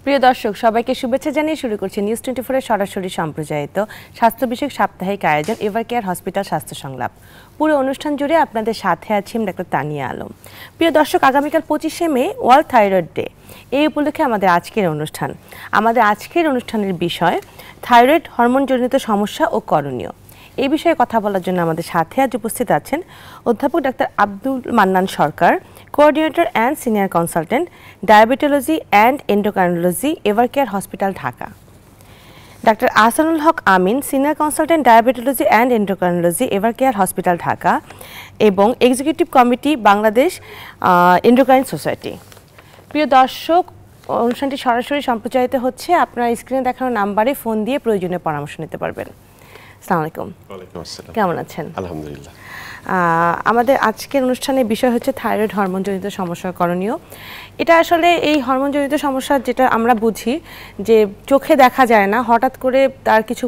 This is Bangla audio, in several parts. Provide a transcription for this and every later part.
প্রিয় দর্শক সবাইকে শুভেচ্ছা জানিয়ে শুরু করছি নিউজ 24 এর সরাসরি সম্প্রচারিত স্বাস্থ্য বিষয়ক সাপ্তাহিক আয়োজন এভারকেয়ার হসপিটাল স্বাস্থ্য সংলাপ। পুরো অনুষ্ঠান জুড়ে আপনাদের সাথে আছি আমি ডাক্তার তানিয়া আলম। প্রিয় দর্শক, আগামীকাল 25শে মে ওয়ার্ল্ড থাইরয়েড ডে। এই উপলক্ষে আমাদের আজকের অনুষ্ঠানের বিষয় থাইরয়েড হরমোনজনিত সমস্যা ও করণীয়। এই বিষয়ে কথা বলার জন্য আমাদের সাথে আজ উপস্থিত আছেন অধ্যাপক doctor Abdul Mannan Sarkar, coordinator and senior consultant, diabetology and endocrinology, Evercare hospital, Dhaka. Doctor Ahsanul Haque Amin, senior consultant, diabetology and endocrinology, Evercare hospital, Dhaka এবং executive committee, Bangladesh endocrine society. প্রিয় দর্শক, অনুষ্ঠানটি সরাসরি সম্প্রচারিত হচ্ছে। আপনারা স্ক্রিনে দেখানো নাম্বারে ফোন দিয়ে প্রয়োজনীয় পরামর্শ নিতে পারবেন। আসসালামু আলাইকুম। ওয়ালাইকুম আসসালাম। কেমন আছেন? আলহামদুলিল্লাহ। আমাদের আজকের অনুষ্ঠানের বিষয় হচ্ছে থাইরয়েড হরমোনজনিত সমস্যা করণীয়। এটা আসলে এই হরমোনজনিত সমস্যা যেটা আমরা বুঝি যে চোখে দেখা যায় না, হঠাৎ করে তার কিছু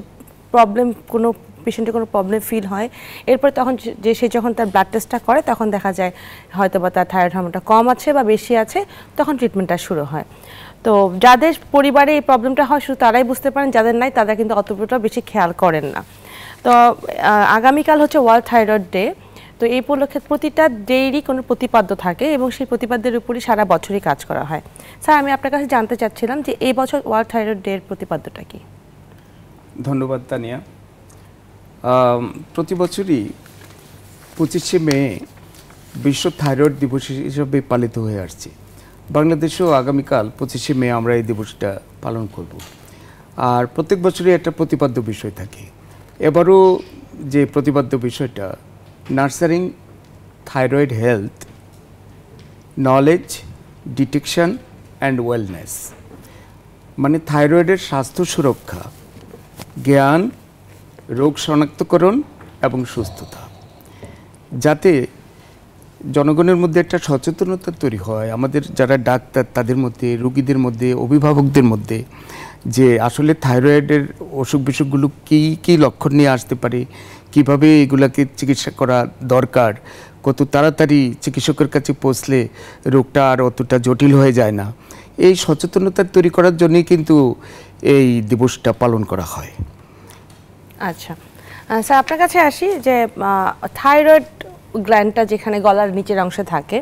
প্রবলেম, কোনো পেশেন্টের কোনো প্রবলেম ফিল হয়, এরপর তখন সে যখন তার ব্লাড টেস্টটা করে তখন দেখা যায় হয়তো বা তার থাইরয়েড হরমোনটা কম আছে বা বেশি আছে, তখন ট্রিটমেন্টটা শুরু হয়। তো যাদের পরিবারে এই প্রবলেমটা হয় শুধু তারাই বুঝতে পারেন, যাদের নাই তারা কিন্তু অতটা বেশি খেয়াল করেন না। তো আগামীকাল হচ্ছে ওয়ার্ল্ড থাইরয়েড ডে। তো এই উপলক্ষে প্রতিটা ডেরই কোনো প্রতিপাদ্য থাকে এবং সেই প্রতিপাদ্যের উপরই সারা বছরই কাজ করা হয়। স্যার, আমি আপনার কাছে জানতে চাচ্ছিলাম যে এই বছর ওয়ার্ল্ড থাইরয়েড ডে এর প্রতিপাদ্যটা কি? ধন্যবাদ তানিয়া। প্রতি বছরই 25শে মে বিশ্ব থাইরয়েড দিবস হিসেবে পালিত হয়ে আসছে। বাংলাদেশেও আগামীকাল 25শে মে আমরা এই দিবসটা পালন করব। আর প্রত্যেক বছরই একটা প্রতিপাদ্য বিষয় থাকে। এবারও যে প্রতিপাদ্য বিষয়টা nurturing thyroid health, knowledge, detection and wellness, মানে থাইরয়েডের স্বাস্থ্য সুরক্ষা, জ্ঞান, রোগ শনাক্তকরণ এবং সুস্থতা, যাতে জনগণের মধ্যে একটা সচেতনতা তৈরি হয়, আমাদের যারা ডাক্তার তাদের মধ্যে, রোগীদের মধ্যে, অভিভাবকদের মধ্যে, যে আসলে থাইরয়েডের অসুখ বিসুখগুলো কী কী লক্ষণ নিয়ে আসতে পারে, কিভাবে এগুলাকে চিকিৎসা করা দরকার, কত তাড়াতাড়ি চিকিৎসকের কাছে পৌঁছলে রোগটা আর অতটা জটিল হয়ে যায় না, এই সচেতনতা তৈরি করার জন্যই কিন্তু এই দিবসটা পালন করা হয়। আচ্ছা স্যার, আপনার কাছে আসি যে থাইরয়েড গ্ল্যান্ডটা যেখানে গলার নিচের অংশে থাকে,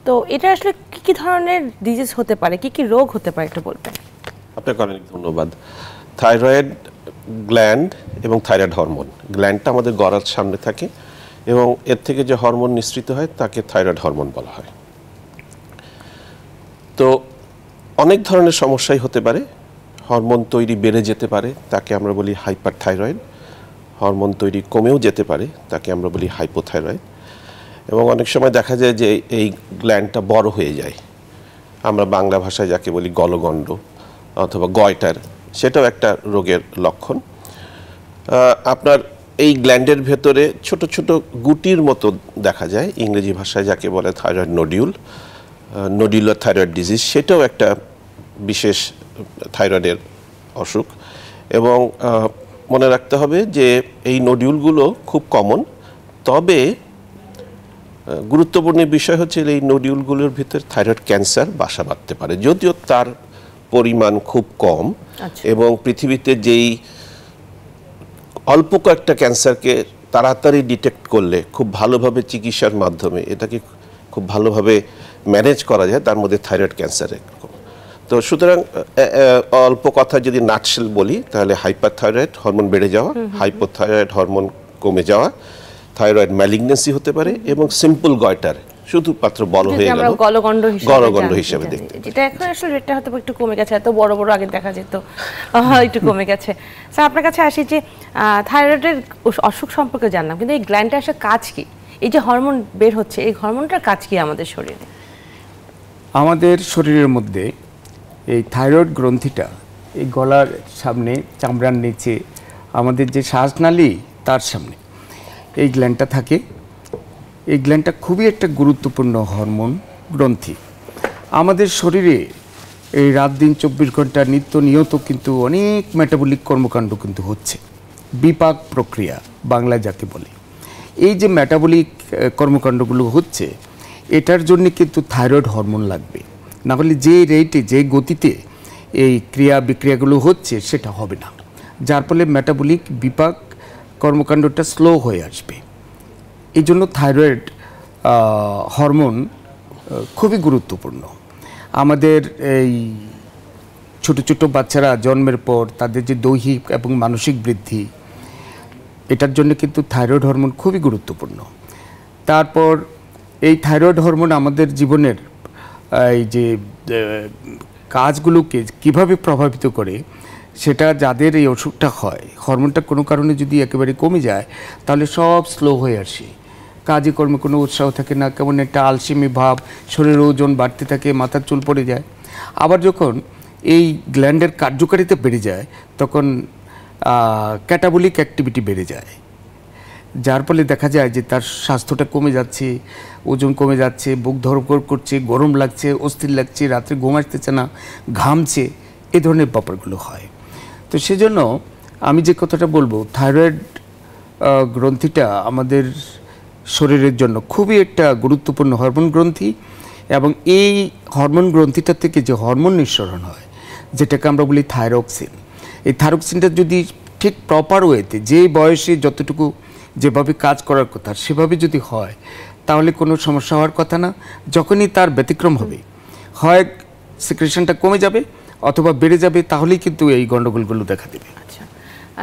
তো এটা আসলে কী কী ধরনের ডিজিজ হতে পারে, কী কী রোগ হতে পারে একটু বলবেন? আপনাকে অনেক ধন্যবাদ। থাইরয়েড গ্ল্যান্ড এবং থাইরয়েড হরমোন, গ্ল্যান্ডটা আমাদের গলার সামনে থাকে এবং এর থেকে যে হরমোন নিঃসৃত হয় তাকে থাইরয়েড হরমোন বলা হয়। তো অনেক ধরনের সমস্যাই হতে পারে। হরমোন তৈরি বেড়ে যেতে পারে, তাকে আমরা বলি হাইপার থাইরয়েড। হরমোন তৈরি কমেও যেতে পারে, তাকে আমরা বলি হাইপোথাইরয়েড। এবং অনেক সময় দেখা যায় যে এই গ্ল্যান্ডটা বড় হয়ে যায়, আমরা বাংলা ভাষায় যাকে বলি গলগণ্ড অথবা গয়টার, সেটাও একটা রোগের লক্ষণ। আপনার এই গ্ল্যান্ডের ভেতরে ছোট ছোট গুটির মতো দেখা যায়, ইংরেজি ভাষায় যাকে বলে থাইরয়েড নোডিউল, নোডিউলার থাইরয়েড ডিজিজ, সেটাও একটা বিশেষ থাইরয়েডের অসুখ। এবং মনে রাখতে হবে যে এই নোডিউলগুলো খুব কমন, তবে গুরুত্বপূর্ণ বিষয় হচ্ছে এই নোডিউলগুলোর ভিতরে থাইরয়েড ক্যান্সার বাসা বাঁধতে পারে, যদিও তার পরিমাণ খুব কম। এবং পৃথিবীতে যেই অল্প কয়েকটা ক্যান্সারকে তাড়াতাড়ি ডিটেক্ট করলে খুব ভালোভাবে চিকিৎসার মাধ্যমে এটাকে খুব ভালোভাবে ম্যানেজ করা যায়, তার মধ্যে থাইরয়েড ক্যান্সার একরকম। তো সুতরাং অল্প কথা যদি নাটশেল বলি তাহলে হাইপার থাইরয়েড হরমোন বেড়ে যাওয়া, হাইপোথাইরয়েড হরমোন কমে যাওয়া, থাইরয়েড ম্যালিগন্যান্সি হতে পারে এবং সিম্পল গয়টার, শুধুমাত্র বড় হয়ে গেল গলগণ্ড হিসেবে দেখতে। যেটা এখন আসলে রেটটা হয়তো একটু কমে গেছে, এত বড় বড় আগে দেখা যেত, একটু কমে গেছে। স্যার, আপনার কাছে আসি যে থাইরয়েডের অসুখ সম্পর্কে জানলাম, কিন্তু এই গ্ল্যান্ডটা আসলে কাজ কি? এই যে হরমোন বের হচ্ছে, এই হরমোনটার কাজ কি আমাদের শরীরে? আমাদের শরীরের মধ্যে এই থাইরয়েড গ্রন্থিটা এই গলার সামনে, চামড়ার নিচে, আমাদের যে শ্বাসনালী তার সামনে এই গ্ল্যান্ডটা থাকে। এই গ্ল্যান্ডটা খুবই একটা গুরুত্বপূর্ণ হরমোন গ্রন্থি। আমাদের শরীরে এই রাত দিন 24 ঘন্টা নিত্য নিয়ত কিন্তু অনেক মেটাবলিক কর্মকাণ্ড কিন্তু হচ্ছে, বিপাক প্রক্রিয়া বাংলা যাকে বলে। এই যে মেটাবলিক কর্মকাণ্ডগুলো হচ্ছে, এটার জন্য কিন্তু থাইরয়েড হরমোন লাগবে, না হলে যে রেটে, যে গতিতে এই ক্রিয়া বিক্রিয়াগুলো হচ্ছে সেটা হবে না, যার ফলে মেটাবলিক বিপাক কর্মকাণ্ডটা স্লো হয়ে আসবে। এই জন্য থাইরয়েড হরমোন খুবই গুরুত্বপূর্ণ। আমাদের এই ছোট ছোট বাচ্চারা জন্মের পর তাদের যে দৈহিক এবং মানসিক বৃদ্ধি, এটার জন্য কিন্তু থাইরয়েড হরমোন খুবই গুরুত্বপূর্ণ। তারপর এই থাইরয়েড হরমোন আমাদের জীবনের এই যে কাজগুলোকে কিভাবে প্রভাবিত করে, সেটা যাদের এই অসুখটা হয়, হরমোনটা কোনো কারণে যদি একেবারে কমে যায় তাহলে সব স্লো হয়ে আসে, কাজে কর্মে কোনো উৎসাহ থাকে না, কেমন একটা আলসেমি ভাব, শরীরের ওজন বাড়তে থাকে, মাথার চুল পড়ে যায়। আবার যখন এই গ্ল্যান্ডের কার্যকারিতা বেড়ে যায় তখন ক্যাটাবলিক অ্যাক্টিভিটি বেড়ে যায়, যার ফলে দেখা যায় যে তার স্বাস্থ্যটা কমে যাচ্ছে, ওজন কমে যাচ্ছে, বুক ধড়ফড় করছে, গরম লাগছে, অস্থির লাগছে, রাত্রে ঘুম আসতেছে না, ঘামছে, এই ধরনের ব্যাপারগুলো হয়। তো সেজন্য আমি যে কথাটা বলবো, থাইরয়েড গ্রন্থিটা আমাদের শরীরের জন্য খুবই একটা গুরুত্বপূর্ণ হরমোন গ্রন্থি, এবং এই হরমোন গ্রন্থিটা থেকে যে হরমোন নিঃসরণ হয় যেটাকে আমরা বলি থাইরক্সিন, এই থাইরক্সিনটা যদি ঠিক প্রপার ওয়েতে যে বয়সে যতটুকু যেভাবে কাজ করার কথা সেভাবে যদি হয় তাহলে কোনো সমস্যা হওয়ার কথা না। যখনই তার ব্যতিক্রম হবে, হয় সিক্রেশনটা কমে যাবে অথবা বেড়ে যাবে, তাহলেই কিন্তু এই গণ্ডগোলগুলো দেখা দেবে। আচ্ছা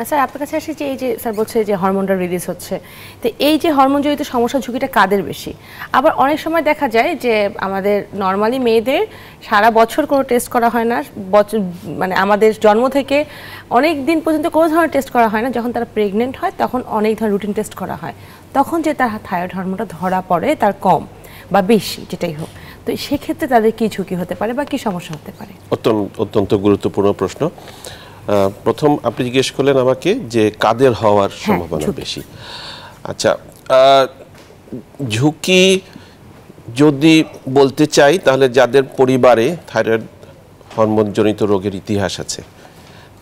স্যার, আপনার কাছে আসি যে এই যে স্যার বলছে যে হরমোনটা রিলিজ হচ্ছে, তো এই যে হরমোনজনিত সমস্যার ঝুঁকিটা কাদের বেশি? আবার অনেক সময় দেখা যায় যে আমাদের নর্মালি মেয়েদের সারা বছর কোনো টেস্ট করা হয় না, মানে আমাদের জন্ম থেকে অনেক দিন পর্যন্ত কোনো ধরনের টেস্ট করা হয় না, যখন তারা প্রেগনেন্ট হয় তখন অনেক ধরনের রুটিন টেস্ট করা হয়, তখন যে তার থাইরয়েড হরমোনটা ধরা পড়ে তার কম বা বেশি যেটাই হোক, তো সেক্ষেত্রে তাদের কি ঝুঁকি হতে পারে বা কি সমস্যা হতে পারে? অত্যন্ত গুরুত্বপূর্ণ প্রশ্ন। প্রথম আপনি জিজ্ঞেস করলেন আমাকে যে কাদের হওয়ার সম্ভাবনা বেশি। আচ্ছা, ঝুঁকি যদি বলতে চাই তাহলে যাদের পরিবারে থাইরয়েড হরমোনজনিত রোগের ইতিহাস আছে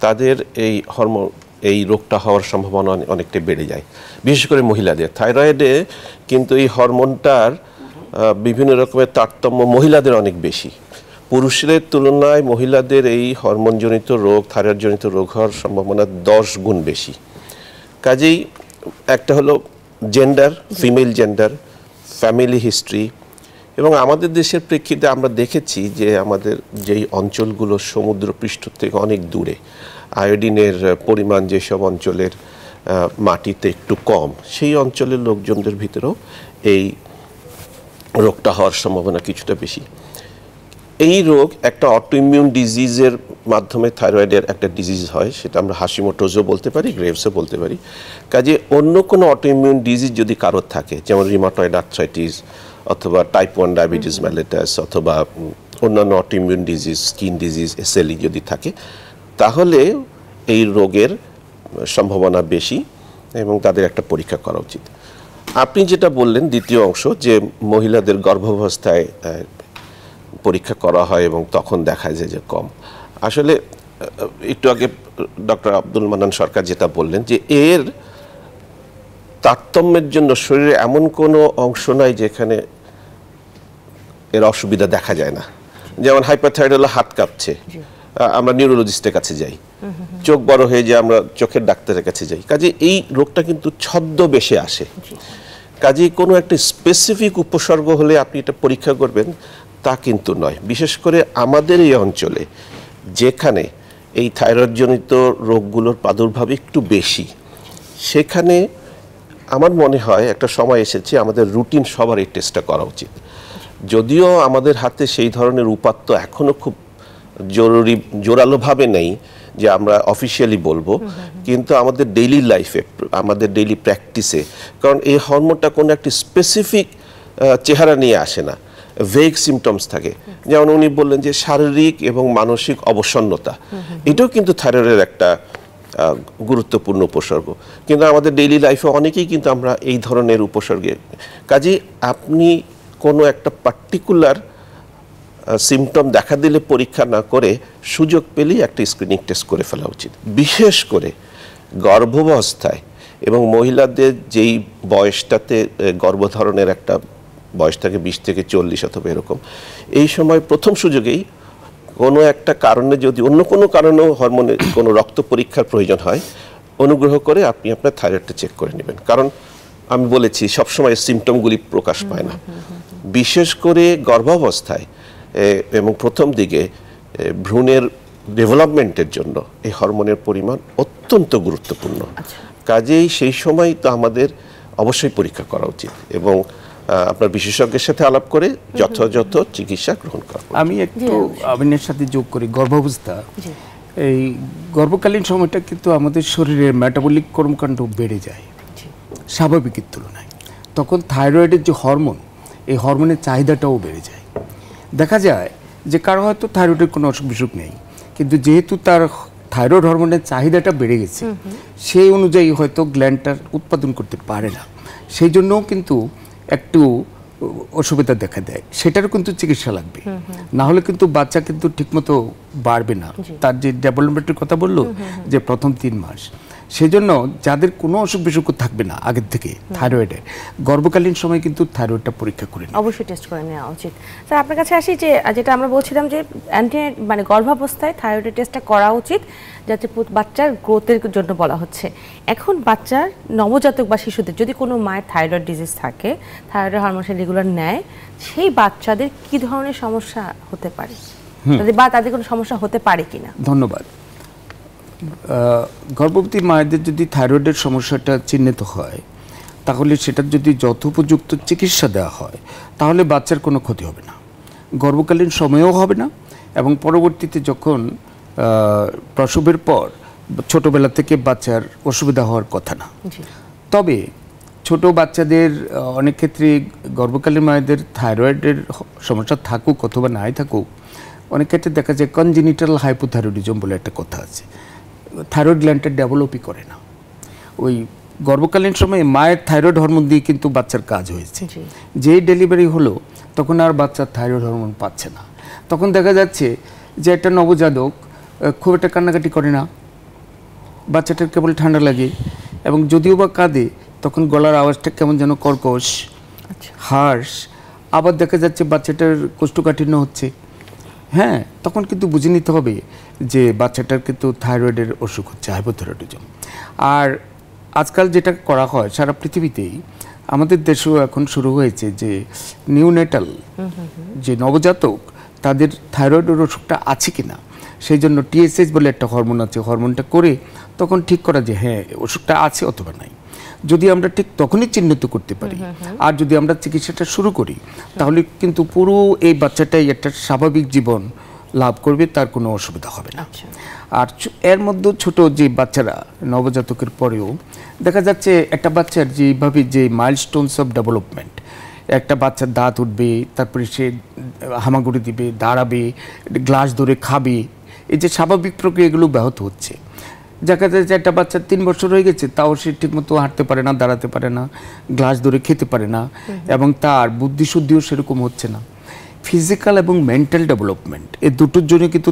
তাদের এই রোগটা হওয়ার সম্ভাবনা অনেকটা বেড়ে যায়, বিশেষ করে মহিলাদের। থাইরয়েডে কিন্তু এই হরমোনটার বিভিন্ন রকমের তারতম্য মহিলাদের অনেক বেশি, পুরুষদের তুলনায় মহিলাদের এই হরমোনজনিত রোগ, থাইরয়েডজনিত রোগ হওয়ার সম্ভাবনা 10 গুণ বেশি। কাজেই একটা হলো gender, female gender, family history, এবং আমাদের দেশের প্রেক্ষিতে আমরা দেখেছি যে আমাদের যেই অঞ্চলগুলো সমুদ্রপৃষ্ঠ থেকে অনেক দূরে, আয়োডিনের পরিমাণ যেসব অঞ্চলের মাটিতে একটু কম, সেই অঞ্চলের লোকজনদের ভিতরেও এই রোগটা হওয়ার সম্ভাবনা কিছুটা বেশি। এই রোগ একটা অটোইমিউন ডিজিজের মাধ্যমে থাইরয়েডের একটা ডিজিজ হয়, সেটা আমরা হাশিমোটোজও বলতে পারি, গ্রেভসও বলতে পারি। কাজে অন্য কোনো অটোইমিউন ডিজিজ যদি কারোর থাকে, যেমন রিমাটয়েড আর্থ্রাইটিস অথবা টাইপ 1 ডায়াবেটিস মেলিটাস অথবা অন্যান্য autoimmune disease, skin disease, SLE যদি থাকে, তাহলে এই রোগের সম্ভাবনা বেশি এবং তাদের একটা পরীক্ষা করা উচিত। আপনি যেটা বললেন দ্বিতীয় অংশ, যে মহিলাদের গর্ভাবস্থায় পরীক্ষা করা হয় এবং তখন দেখা যায় যে কম, আসলে একটু আগে ডক্টর আব্দুল মান্নান সরকার যেটা বললেন যে এর তারতম্যের জন্য শরীরে এমন কোনো অংশ নাই যেখানে এর অসুবিধা দেখা যায় না। যেমন হাইপারথাইরয়েড হলে হাত কাঁপছে, আমরা নিউরোলজিস্টের কাছে যাই, চোখ বড় হয়ে যায়, আমরা চোখের ডাক্তারের কাছে যাই। কাজে এই রোগটা কিন্তু ছদ্মবেশে আসে, কাজে কোনো একটা স্পেসিফিক উপসর্গ হলে আপনি এটা পরীক্ষা করবেন তা কিন্তু নয়। বিশেষ করে আমাদের এই অঞ্চলে যেখানে এই থাইরয়েডজনিত রোগগুলোর প্রাদুর্ভাব একটু বেশি, সেখানে আমার মনে হয় একটা সময় এসেছে আমাদের রুটিন সবার এই টেস্টটা করা উচিত। যদিও আমাদের হাতে সেই ধরনের উপাত্ত এখনও খুব জোরালোভাবে নেই যে আমরা অফিসিয়ালি বলবো, কিন্তু আমাদের ডেইলি লাইফে, আমাদের ডেইলি প্র্যাকটিসে, কারণ এই হরমোনটা কোনো একটি স্পেসিফিক চেহারা নিয়ে আসে না, ভেগ সিমটমস থাকে। যেমন উনি বললেন যে শারীরিক এবং মানসিক অবসন্নতা, এটাও কিন্তু থাইরয়েডের একটা গুরুত্বপূর্ণ উপসর্গ, কিন্তু আমাদের ডেইলি লাইফে অনেকেই কিন্তু আমরা এই ধরনের উপসর্গে, কাজে আপনি কোনো একটা পার্টিকুলার সিমটম দেখা দিলে পরীক্ষা না করে সুযোগ পেলেই একটা স্ক্রিনিং টেস্ট করে ফেলা উচিত। বিশেষ করে গর্ভাবস্থায় এবং মহিলাদের যেই বয়সটাতে গর্ভধারণের একটা বয়স থাকে 20 থেকে 40 অথবা এরকম, এই সময় প্রথম সুযোগেই কোনো একটা কারণে যদি অন্য কোনো কারণেও হরমোনের কোনো রক্ত পরীক্ষার প্রয়োজন হয়, অনুগ্রহ করে আপনি আপনার থাইরয়েডটা চেক করে নেবেন। কারণ আমি বলেছি সবসময় সিমটমগুলি প্রকাশ পায় না, বিশেষ করে গর্ভাবস্থায় এবং প্রথম দিকে ভ্রূণের ডেভেলপমেন্টের জন্য এই হরমোনের পরিমাণ অত্যন্ত গুরুত্বপূর্ণ। কাজেই সেই সময় তো আমাদের অবশ্যই পরীক্ষা করা উচিত এবং আপনার বিশেষজ্ঞের সাথে আলাপ করে যথাযথ চিকিৎসা গ্রহণ করা। আমি একটু আমিনের সাথে যোগ করি, গর্ভাবস্থা, এই গর্ভকালীন সময়টা কিন্তু আমাদের শরীরের মেটাবলিক কর্মকাণ্ড বেড়ে যায় স্বাভাবিকের তুলনায়। তখন থাইরয়েডের যে হরমোন, এই হরমোনের চাহিদাটাও বেড়ে যায়। দেখা যায় যে কারো হয়তো থাইরয়েডের কোনো অসুখ বিসুখ নেই, কিন্তু যেহেতু তার থাইরয়েড হরমোনের চাহিদাটা বেড়ে গেছে, সেই অনুযায়ী হয়তো গ্ল্যান্ডটা উৎপাদন করতে পারে না, সেই জন্যও কিন্তু একটু অসুবিধা দেখা দেয়। সেটারও কিন্তু চিকিৎসা লাগবে, না হলে কিন্তু বাচ্চা কিন্তু ঠিকমতো বাড়বে না। তার যে ডেভেলপমেন্টের কথা বললো যে প্রথম 3 মাস, সেজন্য যাদের কোনো অসুখ বিসুখ থাকবে না আগের থেকে থাইরয়েডের, গর্ভকালীন সময় কিন্তু থাইরয়েডটা পরীক্ষা করে নেওয়া অবশ্যই টেস্ট করে নেওয়া উচিত। স্যার আপনার কাছে আসি যে যেটা আমরা বলছিলাম যে মানে গর্ভাবস্থায় থাইরয়েডের টেস্টটা করা উচিত, যাতে বাচ্চার গ্রোথের জন্য বলা হচ্ছে। এখন বাচ্চার নবজাতক বা শিশুদের যদি কোনো মায়ের থাইরয়েড ডিজিজ থাকে, থাইরয়েড হরমোন রেগুলার নেয়, সেই বাচ্চাদের কি ধরনের সমস্যা হতে পারে বা তাদের কোনো সমস্যা হতে পারে কিনা? ধন্যবাদ। গর্ভবতী মায়েদের যদি থাইরয়েডের সমস্যাটা চিহ্নিত হয়, তাহলে সেটার যদি যথোপযুক্ত চিকিৎসা দেওয়া হয়, তাহলে বাচ্চার কোনো ক্ষতি হবে না, গর্ভকালীন সময়েও হবে না, এবং পরবর্তীতে যখন প্রসবের পর ছোটবেলা থেকে বাচ্চার অসুবিধা হওয়ার কথা না। তবে ছোট বাচ্চাদের অনেক ক্ষেত্রে গর্ভকালীন মায়েদের থাইরয়েডের সমস্যা থাকুক অথবা নাই থাকুক, অনেক ক্ষেত্রে দেখা যায় কনজেনিটাল হাইপোথাইরয়েডিজম বলে একটা কথা আছে, থাইরয়েড গ্ল্যান্ডটা ডেভেলপই করে না। ওই গর্ভকালীন সময়ে মায়ের থাইরয়েড হরমোন দিয়ে কিন্তু বাচ্চার কাজ হয়েছে, যেই ডেলিভারি হলো তখন আর বাচ্চার থাইরয়েড হরমোন পাচ্ছে না। তখন দেখা যাচ্ছে যে একটা নবজাতক খুব একটা কান্নাকাটি করে না, বাচ্চাটার কেবল ঠান্ডা লাগে, এবং যদিও বা কাঁদে তখন গলার আওয়াজটা কেমন যেন কর্কশ, হার্শ। আবার দেখা যাচ্ছে বাচ্চাটার কোষ্ঠকাঠিন্য হচ্ছে, হ্যাঁ, তখন কিন্তু বুঝে নিতে হবে যে বাচ্চাটার কিন্তু থাইরয়েডের অসুখ হচ্ছে, হাইপোথাইরয়েডিজম। আর আজকাল যেটা করা হয় সারা পৃথিবীতেই, আমাদের দেশেও এখন শুরু হয়েছে যে নিউনেটাল যে নবজাতক, তাদের থাইরয়েডের অসুখটা আছে কিনা, সেই জন্য TSH বলে একটা হরমোন আছে, হরমোনটা করে তখন ঠিক করা যে হ্যাঁ অসুখটা আছে অথবা নাই। যদি আমরা ঠিক তখনই চিহ্নিত করতে পারি আর যদি আমরা চিকিৎসাটা শুরু করি, তাহলে কিন্তু পুরো এই বাচ্চাটাই একটা স্বাভাবিক জীবন লাভ করবে, তার কোনো অসুবিধা হবে না। আর এর মধ্যে ছোট যে বাচ্চারা নবজাতকের পরেও দেখা যাচ্ছে একটা বাচ্চার যেভাবে যে মাইলস্টোনস অফ ডেভেলপমেন্ট, একটা বাচ্চার দাঁত উঠবে, তারপরে সে হামাগুড়ি দিবে, দাঁড়াবে, গ্লাস ধরে খাবে, এই যে স্বাভাবিক প্রক্রিয়াগুলো ব্যাহত হচ্ছে। দেখা যাচ্ছে একটা বাচ্চা 3 বছর হয়ে গেছে, তাও সে ঠিকমতো হাঁটতে পারে না, দাঁড়াতে পারে না, গ্লাস ধরে খেতে পারে না, এবং তার বুদ্ধিশুদ্ধিও সেরকম হচ্ছে না। ফিজিক্যাল এবং মেন্টাল ডেভেলপমেন্ট, এই দুটোর জন্য কিন্তু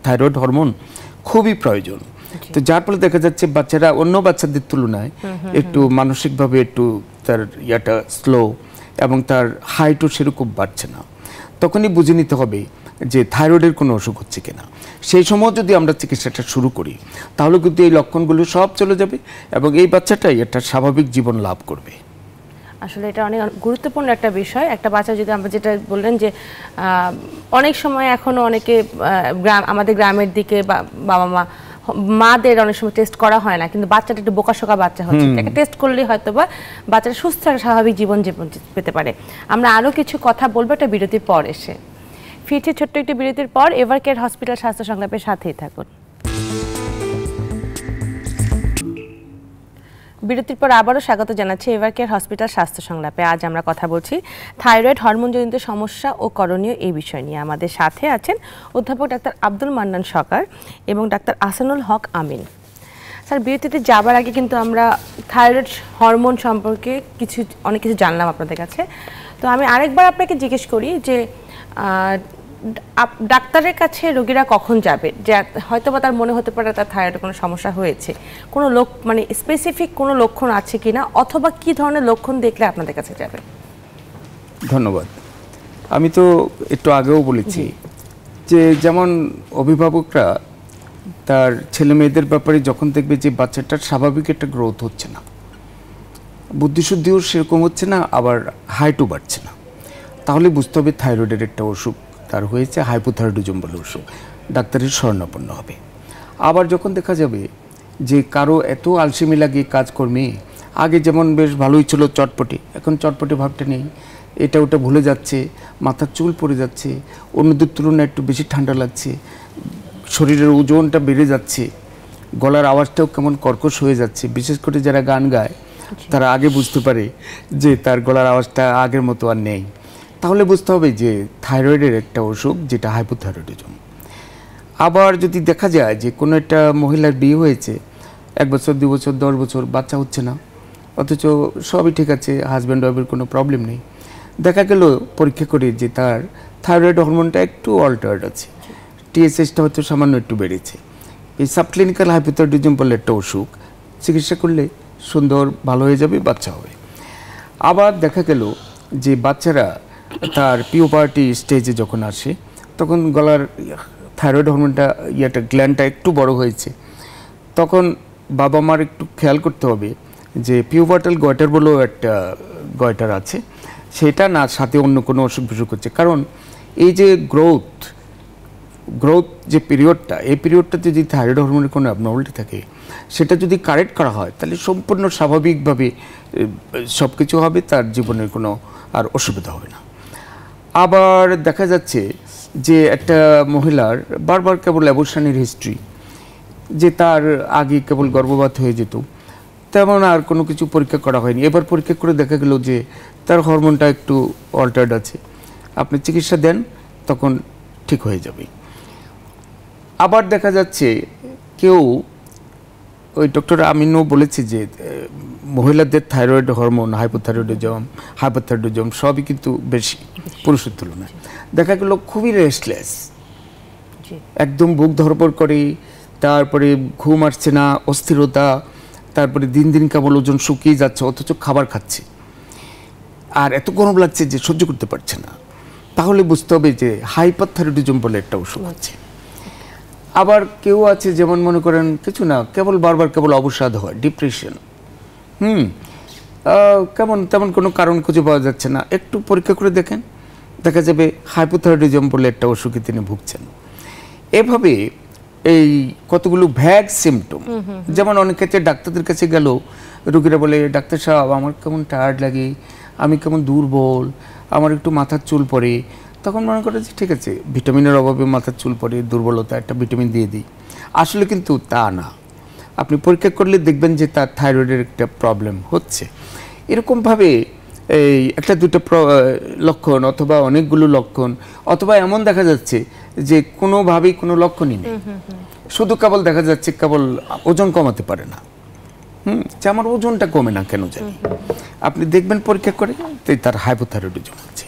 থাইরয়েড হরমোন খুবই প্রয়োজন। তো যার ফলে দেখা যাচ্ছে বাচ্চারা অন্য বাচ্চাদের তুলনায় একটু মানসিকভাবে একটু তার ইয়াটা স্লো, এবং তার হাইটও সেরকম বাড়ছে না। তখনই বুঝে নিতে হবে যে থাইরয়েডের কোনো অসুখ হচ্ছে কিনা। সেই সময় যদি আমরা চিকিৎসাটা শুরু করি, তাহলে কিন্তু এই লক্ষণগুলো সব চলে যাবে এবং এই বাচ্চাটাই একটা স্বাভাবিক জীবন লাভ করবে। আসলে এটা অনেক গুরুত্বপূর্ণ একটা বিষয়। একটা বাচ্চা যদি আমরা যেটা বললেন যে অনেক সময় এখনো অনেকে আমাদের গ্রামের দিকে বাবা মাদের অনেক সময় টেস্ট করা হয় না, কিন্তু বাচ্চাটা একটু বোকাশোকা বাচ্চা হচ্ছে, একটা টেস্ট করলেই হয়তো বা বাচ্চাটা সুস্থ একটা স্বাভাবিক জীবন পেতে পারে। আমরা আরও কিছু কথা বলবো একটা বিরতির পর এসে। ফিরছি ছোট্ট একটি বিরতির পর। এভারকেয়ার হসপিটাল স্বাস্থ্য সংলাপের সাথেই থাকুন। বিরতির পর আবারও স্বাগত জানাচ্ছি এভারকেয়ার হসপিটাল স্বাস্থ্য সংলাপে। আজ আমরা কথা বলছি থাইরয়েড হরমোনজনিত সমস্যা ও করণীয় এই বিষয় নিয়ে। আমাদের সাথে আছেন অধ্যাপক ডাক্তার আব্দুল মান্নান সরকার এবং ডাক্তার আহসানুল হক আমিন। স্যার, বিরতিতে যাবার আগে কিন্তু আমরা থাইরয়েড হরমোন সম্পর্কে অনেক কিছু জানলাম আপনাদের কাছে। তো আমি আরেকবার আপনাকে জিজ্ঞেস করি যে ডাক্তারের কাছে রোগীরা কখন যাবে? যে হয়তো বা তার মনে হতে পারে তার থাইরয়েডের কোনো সমস্যা হয়েছে, কোনো মানে স্পেসিফিক কোনো লক্ষণ আছে কিনা, অথবা কি ধরনের লক্ষণ দেখলে আপনাদের কাছে যাবে? ধন্যবাদ। আমি তো একটু আগেও বলেছি যে যেমন অভিভাবকরা তার ছেলে মেয়েদের ব্যাপারে যখন দেখবে যে বাচ্চাটার স্বাভাবিক একটা গ্রোথ হচ্ছে না, বুদ্ধিশুদ্ধিও সেরকম হচ্ছে না, আবার হাইটও বাড়ছে না, তাহলে বুঝতে হবে থাইরয়েডের একটা অসুখ তার হয়েছে, হাইপোথাইরয়েডিজম বলে অসুখ, ডাক্তারের শরণাপন্ন হবে। আবার যখন দেখা যাবে যে কারো এত আলসেমি লাগে কাজকর্মে, আগে যেমন বেশ ভালোই ছিল চটপটে, এখন চটপটে ভাবটা নেই, এটা ওটা ভুলে যাচ্ছে, মাথার চুল পড়ে যাচ্ছে, অন্যদের তুলনায় একটু বেশি ঠান্ডা লাগছে, শরীরের ওজনটা বেড়ে যাচ্ছে, গলার আওয়াজটাও কেমন কর্কশ হয়ে যাচ্ছে। বিশেষ করে যারা গান গায় তারা আগে বুঝতে পারে যে তার গলার আওয়াজটা আগের মতো আর নেই, তাহলে বুঝতে হবে যে থাইরয়েডের একটা অসুখ যেটা হাইপোথাইরয়েডিজম। আবার যদি দেখা যায় যে কোনো একটা মহিলার বিয়ে হয়েছে, 1 বছর 2 বছর 10 বছর বাচ্চা হচ্ছে না, অথচ সবই ঠিক আছে, হাজব্যান্ড ওয়াইফের কোনো প্রবলেম নেই, দেখা গেল পরীক্ষা করে যে তার থাইরয়েড হরমোনটা একটু অল্টার্ড আছে, টিএসএইচটা হয়তো সামান্য একটু বেড়েছে। এই সাবক্লিনিক্যাল হাইপোথাইরয়েডিজম বলে একটা অসুখ, চিকিৎসা করলে সুন্দর ভালো হয়ে যাবে, বাচ্চা হবে। আবার দেখা গেল যে বাচ্চারা তার পিউবার্টি স্টেজে যখন আসে তখন গলার থাইরয়েড হরমোনটা গ্ল্যান্ডটা একটু বড় হয়েছে, তখন বাবা মার একটু খেয়াল করতে হবে যে পিউবার্টাল গয়টার বলেও একটা গয়টার আছে, সেটা না সাথে অন্য কোনো অসুখ বিসুখ হচ্ছে। কারণ এই যে গ্রোথ যে পিরিয়ডটা, এই পিরিয়ডটাতে যদি থাইরয়েড হরমোনের কোনো অ্যাবনর্মালিটি থাকে, সেটা যদি কারেক্ট করা হয় তাহলে সম্পূর্ণ স্বাভাবিকভাবে সব কিছু হবে, তার জীবনের কোনো আর অসুবিধা হবে না। আবার দেখা যাচ্ছে যে একটা মহিলার বারবার কেবল অ্যাবর্শনের হিস্ট্রি, যে তার আগে কেবল গর্ভপাত হয়ে যেত, তেমন আর কোনো কিছু পরীক্ষা করা হয়নি, এবার পরীক্ষা করে দেখা গেল যে তার হরমোনটা একটু অল্টার্ড আছে, আপনি চিকিৎসা দেন তখন ঠিক হয়ে যাবে। আবার দেখা যাচ্ছে কেউ, ওই ডক্টর আমিনও বলেছে যে মহিলাদের থাইরয়েড হরমোন হাইপোথাইরয়েডিজম সবই কিন্তু বেশি পুরুষের তুলনায়। দেখা গেল খুবই রেস্টলেস, একদম বুক ধরপড় করে, তারপরে ঘুম আসছে না, অস্থিরতা, তারপরে দিন দিন কেবল ওজন শুকিয়ে যাচ্ছে, অথচ খাবার খাচ্ছে, আর এত গরম লাগছে যে সহ্য করতে পারছে না, তাহলে বুঝতে হবে যে হাইপারথাইরয়েডিজম বলে একটা অসুখ আছে। আবার কেউ আছে যেমন মনে করেন কিছু না, কেবল বারবার কেবল অবসাদ হয়, ডিপ্রেশন, কেমন তেমন কোনো কারণ খুঁজে পাওয়া যাচ্ছে না, একটু পরীক্ষা করে দেখেন, দেখা যাবে হাইপোথাইরয়েডিজম বলে একটা অসুখে তিনি ভুগছেন। এভাবে এই কতগুলো ভ্যাগ সিমটম, যেমন অনেক ক্ষেত্রে ডাক্তারদের কাছে গেল রোগীরা বলে, ডাক্তার সাহেব আমার কেমন টায়ার্ড লাগে, আমি কেমন দুর্বল, আমার একটু মাথার চুল পড়ে, তখন মনে করে যে ঠিক আছে ভিটামিনের অভাবে মাথার চুল পড়ে, দুর্বলতা, একটা ভিটামিন দিয়ে দিই। আসলে কিন্তু তা না, আপনি পরীক্ষা করলে দেখবেন যে তার থাইরয়েডের একটা প্রবলেম হচ্ছে। এরকমভাবে এই একটা দুটো লক্ষণ অথবা অনেকগুলো লক্ষণ, অথবা এমন দেখা যাচ্ছে যে কোনোভাবেই কোনো লক্ষণই নেই, শুধু কেবল দেখা যাচ্ছে কেবল ওজন কমাতে পারে না, যে আমার ওজনটা কমে না কেন জানি, আপনি দেখবেন পরীক্ষা করে তার হাইপোথাইরয়েডিজম হচ্ছে।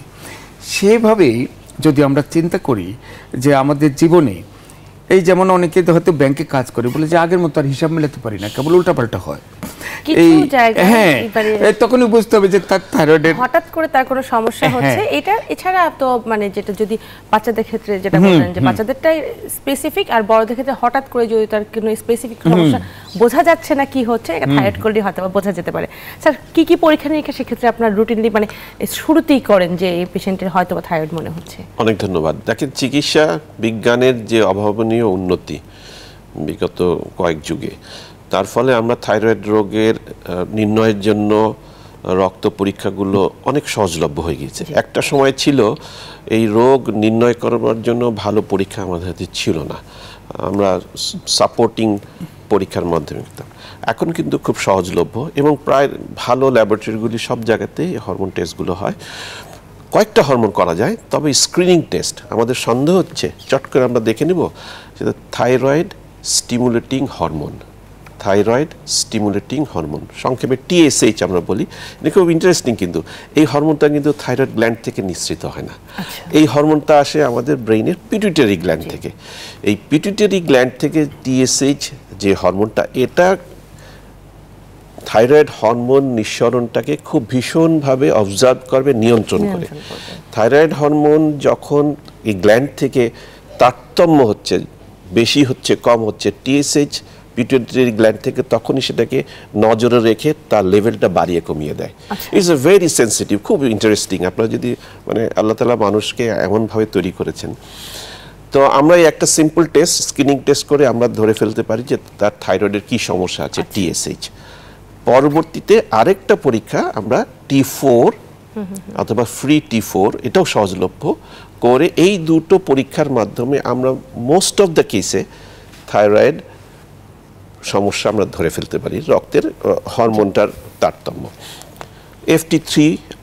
সেভাবেই যদি আমরা চিন্তা করি যে আমাদের জীবনে এই যেমন অনেকে হয়তো ব্যাংকে কাজ করে বলে যে আগের মতো আর হিসাব মেলাতে পারি না, কেবল উল্টাপাল্টা হয়, এই হ্যাঁ তখনই বুঝতে হবে যে তার থাইরয়েডের হঠাৎ করে তার কোনো সমস্যা হচ্ছে। এটা এছাড়া তো মানে যেটা যদি বাচ্চাদের ক্ষেত্রে যেটা বললেন যে বাচ্চাদেরটাই স্পেসিফিক, আর বড়দের ক্ষেত্রে হঠাৎ করে যদি তার কোনো স্পেসিফিক সমস্যা বোঝা যাচ্ছে না কি হচ্ছে, এটা থাইরয়েড করলে হয়তো বোঝা যেতে পারে। স্যার কি কি পরীক্ষা নিরীক্ষা সেক্ষেত্রে আপনার রুটিনলি মানে শুরুতেই করেন যে এই পেশেন্টের হয়তো থাইরয়েড মনে হচ্ছে? অনেক ধন্যবাদ। দেখেন, চিকিৎসা বিজ্ঞানের যে অভাবনীয় উন্নতি বিগত কয়েক যুগে, তার ফলে আমরা থাইরয়েড রোগের নির্ণয়ের জন্য রক্ত পরীক্ষাগুলো অনেক সহজলভ্য হয়ে গিয়েছে। একটা সময় ছিল এই রোগ নির্ণয় করবার জন্য ভালো পরীক্ষা আমাদের হাতে ছিল না, আমরা সাপোর্টিং পরীক্ষার মাধ্যমে করতাম। এখন কিন্তু খুব সহজলভ্য এবং প্রায় ভালো ল্যাবরেটরিগুলি সব জায়গাতেই হরমোন টেস্টগুলো হয়। কয়েকটা হরমোন করা যায়, তবে স্ক্রিনিং টেস্ট আমাদের সন্দেহ হচ্ছে চট করে আমরা দেখে নেব সেটা thyroid stimulating hormone, thyroid stimulating hormone, সংক্ষেপে টিএসএইচ আমরা বলি। এটা খুব ইন্টারেস্টিং, কিন্তু এই হরমোনটা কিন্তু থাইরয়েড গ্ল্যান্ড থেকে নিঃসৃত হয় না। এই হরমোনটা আসে আমাদের ব্রেইনের পিটুইটারি গ্ল্যান্ড থেকে। এই পিটুইটারি গ্ল্যান্ড থেকে টিএসএইচ যে হরমোনটা, এটা থাইরয়েড হরমোন নিঃসরণটাকে খুব ভীষণভাবে অবজার্ভ করবে, নিয়ন্ত্রণ করে। থাইরয়েড হরমোন যখন এই গ্ল্যান্ড থেকে তারতম্য হচ্ছে, বেশি হচ্ছে কম হচ্ছে টিএসএইচ পিটুইটারি গ্ল্যান্ড থেকে, তখনই সেটাকে নজরে রেখে তার লেভেলটা বাড়িয়ে কমিয়ে দেয়। ইটস এ ভেরি সেন্সিটিভ, খুব ইন্টারেস্টিং। আপনারা যদি মানে আল্লাহ তাআলা মানুষকে এমনভাবে তৈরি করেছেন, তো আমরা এই একটা সিম্পল টেস্ট, স্ক্রিনিং টেস্ট করে আমরা ধরে ফেলতে পারি যে তার থাইরয়েডের কি সমস্যা আছে, টিএসএইচ। পরবর্তীতে আরেকটা পরীক্ষা আমরা T4 অথবা ফ্রি T4, এটাও সহজলভ্য করে, এই দুটো পরীক্ষার মাধ্যমে আমরা মোস্ট অফ দ্য কেসে থাইরয়েড সমস্যা আমরা ধরে ফেলতে পারি, রক্তের হরমোনটার তারতম্য। FT3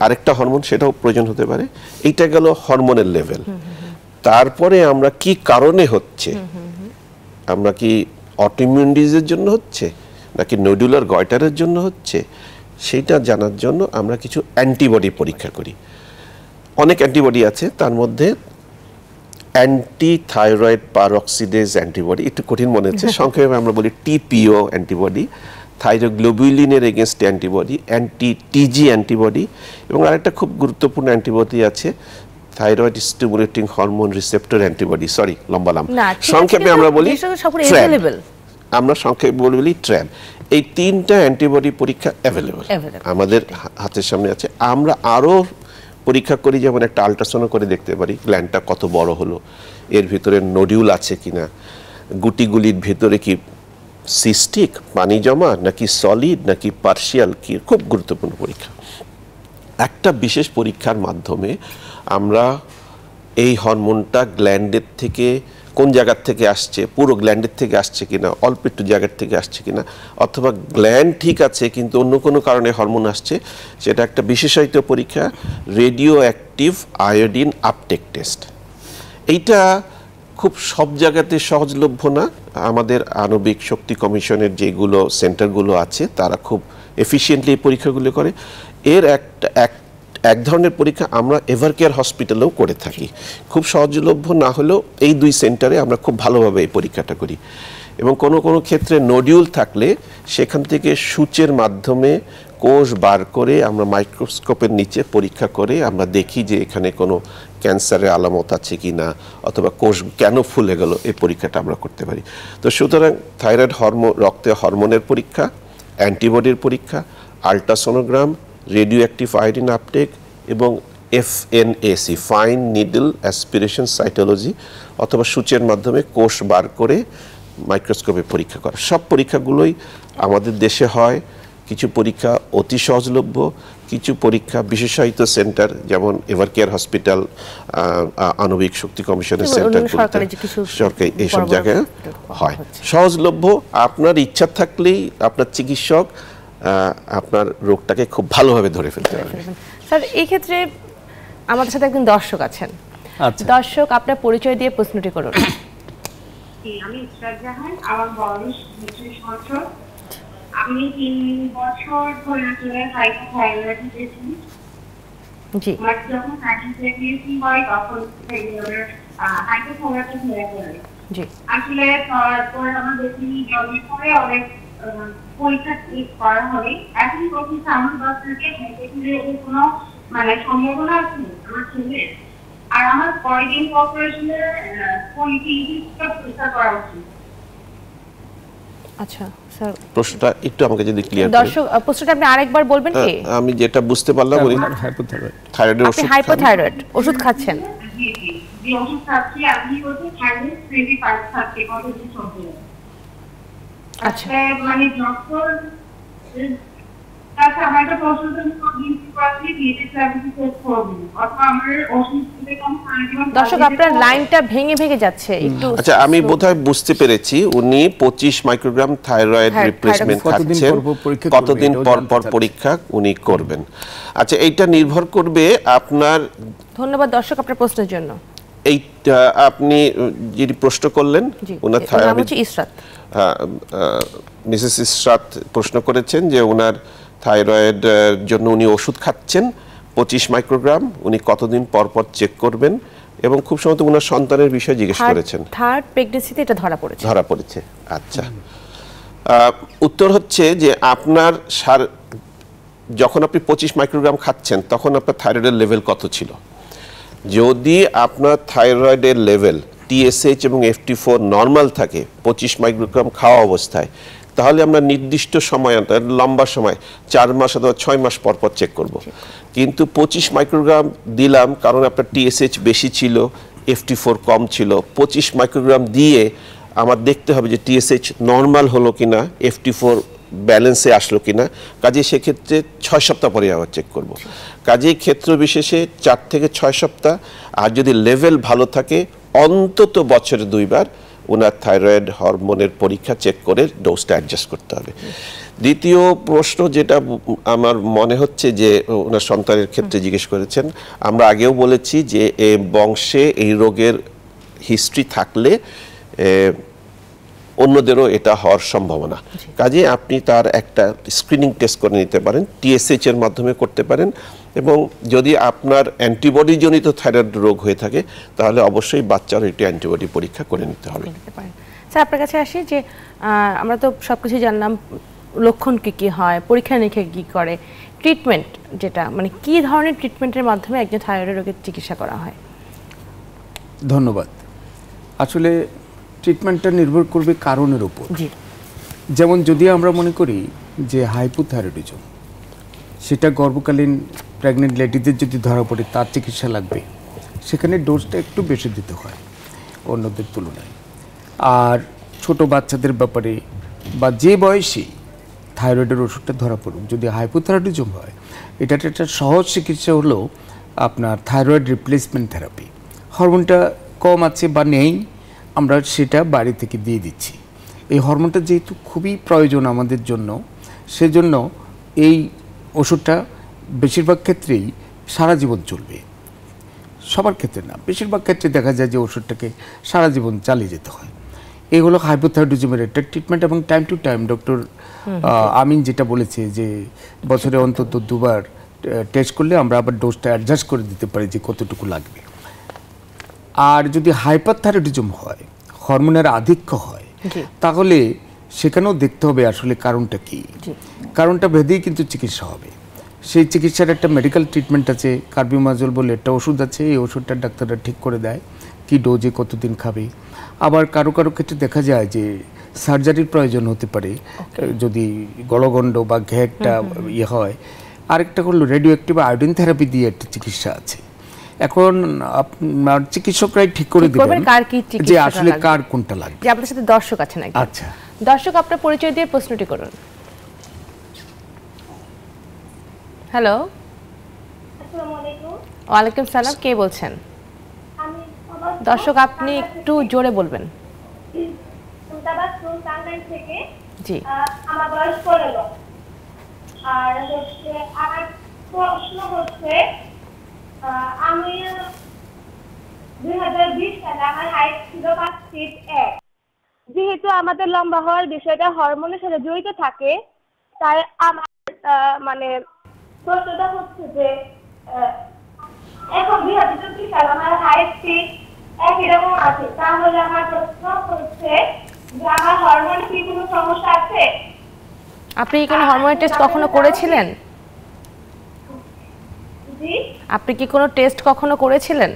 আরেকটা হরমোন, সেটাও প্রয়োজন হতে পারে। এইটা গেল হরমোনের লেভেল। তারপরে আমরা কি কারণে হচ্ছে, আমরা কি অটোইমিউন ডিজিজের জন্য হচ্ছে নাকি নোডুলার গয়টারের জন্য হচ্ছে, সেইটা জানার জন্য আমরা কিছু অ্যান্টিবডি পরীক্ষা করি। অনেক অ্যান্টিবডি আছে, তার মধ্যে অ্যান্টি থাইরয়েড পারঅক্সিডেজ অ্যান্টিবডি, একটু কঠিন মনে হচ্ছে, সংক্ষেপে আমরা বলি TPO অ্যান্টিবডি, থাইরোগ্লোবুলিনের against antibody, anti TG antibody, এবং আরেকটা খুব গুরুত্বপূর্ণ অ্যান্টিবডি আছে thyroid stimulating hormone receptor antibody. Sorry, লম্বা নাম, সংক্ষেপে আমরা বলি আমরা সংক্ষেপে বলি ট্র্যাব। এই তিনটা অ্যান্টিবডি পরীক্ষা অ্যাভেলেবল আমাদের হাতের সামনে আছে। আমরা আরও পরীক্ষা করি, যেমন একটা আল্ট্রাসাউন্ড করে দেখতে পারি গ্ল্যান্ডটা কত বড় হলো, এর ভিতরে নোডিউল আছে কিনা, গুটিগুলির ভিতরে কি সিস্টিক পানি জমা নাকি সলিড নাকি পার্শিয়াল, কি খুব গুরুত্বপূর্ণ পরীক্ষা। একটা বিশেষ পরীক্ষার মাধ্যমে আমরা এই হরমোনটা গ্ল্যান্ডের থেকে কোন জায়গার থেকে আসছে, পুরো গ্ল্যান্ডের থেকে আসছে কিনা, অল্প একটু জায়গার থেকে আসছে কিনা, অথবা গ্ল্যান্ড ঠিক আছে কিন্তু অন্য কোনো কারণে হরমোন আসছে, সেটা একটা বিশেষায়িত পরীক্ষা, radio active iodine uptake test. এইটা খুব সব জায়গাতে সহজলভ্য না। আমাদের আণবিক শক্তি কমিশনের যেগুলো সেন্টারগুলো আছে তারা খুব এফিশিয়েন্টলি এই পরীক্ষাগুলো করে। এর এক ধরনের পরীক্ষা আমরা এভারকেয়ার হসপিটালেও করে থাকি। খুব সহজলভ্য না হলেও এই দুই সেন্টারে আমরা খুব ভালোভাবে এই পরীক্ষাটা করি। এবং কোনো কোনো ক্ষেত্রে নডিউল থাকলে সেখান থেকে সূচের মাধ্যমে কোষ বার করে আমরা মাইক্রোস্কোপের নিচে পরীক্ষা করে আমরা দেখি যে এখানে কোনো ক্যান্সারের আলামত আছে কি না, অথবা কোষ কেন ফুলে গেল, এই পরীক্ষাটা আমরা করতে পারি। তো সুতরাং থাইরয়েড হরমোন, রক্তে হরমোনের পরীক্ষা, অ্যান্টিবডির পরীক্ষা, ultrasonogram, radio active iodine uptake এবং FNAC fine needle aspiration cytology, অথবা সূচের মাধ্যমে কোষ বার করে মাইক্রোস্কোপে পরীক্ষা করা, সব পরীক্ষাগুলোই আমাদের দেশে হয়। কিছু পরীক্ষা অতি সহজলভ্য, কিছু পরীক্ষা বিশেষায়িত সেন্টার যেমন এভারকেয়ার হসপিটাল, আণবিক শক্তি কমিশনের সেন্টার, সরকারি এইসব জায়গায় হয়। সহজলভ্য, আপনার ইচ্ছা থাকলেই আপনার চিকিৎসক আপনার রোগটাকে খুব ভালোভাবে ধরে ফেলতে পারবে। স্যার, এই ক্ষেত্রে আমাদের সাথে একজন দর্শক আছেন। দর্শক, আপনার পরিচয় দিয়ে প্রশ্নটি করুন। আমি ইসরাত জাহান, আমার বয়স 25 বছর। আমি 3 বছর ধরে আসলে হাইপোথাইরয়েড হয়েছি। জি, আমার যখন প্রেগন্যান্সি হয় তখন হাইপোথাইরয়েড হয়ে যায়। জি, আসলে তারপর আমার বেশি জন্মের পরে অনেক পরীক্ষা করা হয়। এখন প্রতিটা আমার বাচ্চাকে হাইপোথাইরয়েডের কোনো মানে সম্ভাবনা আছে আমার ছেলের, আর আমার কয়েকদিন অপারেশনের পরীক্ষা করা উচিত। আচ্ছা স্যার, প্রশ্নটা একটু আমাকে যদি ক্লিয়ার করেন। দর্শক, প্রশ্নটা আপনি আরেকবার বলবেন কি? আমি যেটা বুঝতে পারলাম, উনি থাইরয়েডের ওষুধ, হাইপোথাইরয়েড ওষুধ খাচ্ছেন। জি জি, যে ওষুধ খাচ্ছি আপনি বলতে থাইরয়েড 25 খাচ্ছি কতদিন চলবে? আচ্ছা, মানে ডক্টর আচ্ছা, আমার একটা প্রশ্ন তো দর্শক, আপনার লাইনটা ভেঙে ভেঙে যাচ্ছে একটু। আচ্ছা, আমি বোধহয় বুঝতে পেরেছি, উনি 25 মাইক্রোগ্রাম থাইরয়েড রিপ্লেসমেন্ট খাচ্ছেন, কতদিন পর পর পরীক্ষা উনি করবেন। আচ্ছা, এইটা নির্ভর করবে আপনার। ধন্যবাদ দর্শক আপনার প্রশ্নের জন্য। এইটা আপনি যিনি প্রশ্ন করলেন, ওনার থাইরয়েড, ইসরাত, মিসেস ইসরাত প্রশ্ন করেছেন যে ওনার থাইরয়েড জন্য উনি ওষুধ খাচ্ছেন 25 মাইক্রোগ্রাম, উনি কতদিন পর পর চেক করবেন, এবং খুব সম্ভবত ওনার সন্তানের বিষয়ে জিজ্ঞেস করেছেন। থার্ড প্রেগন্যান্সিতে এটা ধরা পড়েছে। আচ্ছা, উত্তর হচ্ছে যে আপনার যখন আপনি 25 মাইক্রোগ্রাম খাচ্ছেন তখন আপনার থাইরয়েডের লেভেল কত ছিল। যদি আপনার থাইরয়েডের লেভেল TSH এবং FT4 নর্মাল থাকে 25 মাইক্রোগ্রাম খাওয়া অবস্থায়, তাহলে আমরা নির্দিষ্ট সময় লম্বা সময় 4 মাস অথবা 6 মাস পর পর চেক করব। কিন্তু 25 মাইক্রোগ্রাম দিলাম কারণ আপনার TSH বেশি ছিল, FT4 কম ছিল, 25 মাইক্রোগ্রাম দিয়ে আমার দেখতে হবে যে TSH নর্মাল হলো কিনা, FT4 ব্যালেন্সে আসলো কিনা, কাজে সেক্ষেত্রে 6 সপ্তাহ পরে আবার চেক করব। কাজেই ক্ষেত্র বিশেষে 4 থেকে 6 সপ্তাহ, আর যদি লেভেল ভালো থাকে অন্তত বছরে 2 বার ওনার থাইরয়েড হরমোনের পরীক্ষা চেক করে ডোজটা অ্যাডজাস্ট করতে হবে। দ্বিতীয় প্রশ্ন যেটা আমার মনে হচ্ছে যে ওনার সন্তানের ক্ষেত্রে জিজ্ঞেস করেছেন, আমরা আগেও বলেছি যে বংশে এই রোগের হিস্ট্রি থাকলে অন্যদেরও এটা হওয়ার সম্ভাবনা। কাজে আপনি তার একটা স্ক্রিনিং টেস্ট করে নিতে পারেন, TSH এর মাধ্যমে করতে পারেন, এবং যদি আপনার অ্যান্টিবডি জনিত থাইরয়েড রোগ হয়ে থাকে তাহলে অবশ্যই বাচ্চার একটি অ্যান্টিবডি পরীক্ষা করে নিতে হবে। স্যার আপনার কাছে আসি যে আমরা তো সব কিছু জানলাম, লক্ষণ কী হয়, পরীক্ষা নিরীক্ষা কী করে, ট্রিটমেন্ট যেটা মানে কী ধরনের ট্রিটমেন্টের মাধ্যমে একজন থাইরয়েড রোগের চিকিৎসা করা হয়? ধন্যবাদ। আসলে ট্রিটমেন্টটা নির্ভর করবে কারণের উপর। যেমন যদি আমরা মনে করি যে হাইপোথাইরয়েডিজম, সেটা গর্ভকালীন প্রেগনেন্ট লেডিদের যদি ধরা পড়ে তার চিকিৎসা লাগবে, সেখানে ডোজটা একটু বেশি দিতে হয় অন্যদের তুলনায়। আর ছোট বাচ্চাদের ব্যাপারে বা যে বয়সী থাইরয়েডের ওষুধটা ধরা পড়ুক, যদি হাইপোথাইরয়েডিজম হয়, এটার একটা সহজ চিকিৎসা হলো আপনার থাইরয়েড রিপ্লেসমেন্ট থেরাপি। হরমোনটা কম আছে বা নেই, আমরা সেটা বাড়ি থেকে দিয়ে দিচ্ছি। এই হরমোনটা যেহেতু খুবই প্রয়োজন আমাদের জন্য, সেজন্য এই ওষুধটা বেশিরভাগ ক্ষেত্রেই সারা জীবন চলবে। সবার ক্ষেত্রে না, বেশিরভাগ ক্ষেত্রে দেখা যায় যে ওষুধটাকে সারা জীবন চালিয়ে যেতে হয়। এই হলো হাইপোথাইরয়েডিজমের একটা ট্রিটমেন্ট। এবং টাইম টু টাইম ডক্টর আমিন যেটা বলেছে যে বছরে অন্তত 2 বার টেস্ট করলে আমরা আবার ডোজটা অ্যাডজাস্ট করে দিতে পারি যে কতটুকু লাগবে। আর যদি হাইপারথাইরয়েডিজম হয়, হরমোনের আধিক্য হয়, তাহলে সেখানেও দেখতে হবে আসলে কারণটা কি। কারণটা ভেদেই কিন্তু চিকিৎসা হবে। সেই চিকিৎসার একটা মেডিকেল ট্রিটমেন্ট আছে, কার্বিমাজল বলে একটা ওষুধ আছে, এই ওষুধটা ডাক্তাররা ঠিক করে দেয় কি ডোজে কতদিন খাবে। আবার কারো কারো ক্ষেত্রে দেখা যায় যে সার্জারির প্রয়োজন হতে পারে যদি গলগণ্ড বা ঘেঁকটা ইয়ে হয়। আরেকটা হলো রেডিও অ্যাক্টিভ আয়োডিন থেরাপি দিয়ে একটা চিকিৎসা আছে। এখন আপনার চিকিৎসকরাই ঠিক করে দিবেন যে আসলে কার কোনটা লাগবে। যে আপনার সাথে দর্শক আছেন একজন। আচ্ছা দর্শক, আপনার পরিচয় দিয়ে প্রশ্নটি করুন। হ্যালো, আসসালামু আলাইকুম। ওয়ালাইকুম সালাম, কে বলছেন? দর্শক আপনি একটু জোরে বলবেন। থেকে জি, আমার বয়স 15। আর হচ্ছে আমার প্রশ্ন হচ্ছে আমি 2020 সালে আমার হাইট ছিল 5 ফিট 1। যেহেতু আমাদের লম্বা হওয়ার বিষয়টা হরমোনের সাথে জড়িত থাকে, তাই আমার মানে প্রশ্নটা হচ্ছে যে এখন 2024 সালে আমার হাইট ফিট 1 এরকম আছে, তাহলে আমার প্রশ্ন হচ্ছে যে আমার হরমোনে কি কোনো সমস্যা আছে? আপনি কি কোনো হরমোনের টেস্ট কখনো করেছিলেন? জি, আপনি কি কোনো টেস্ট কখনো করেছিলেন?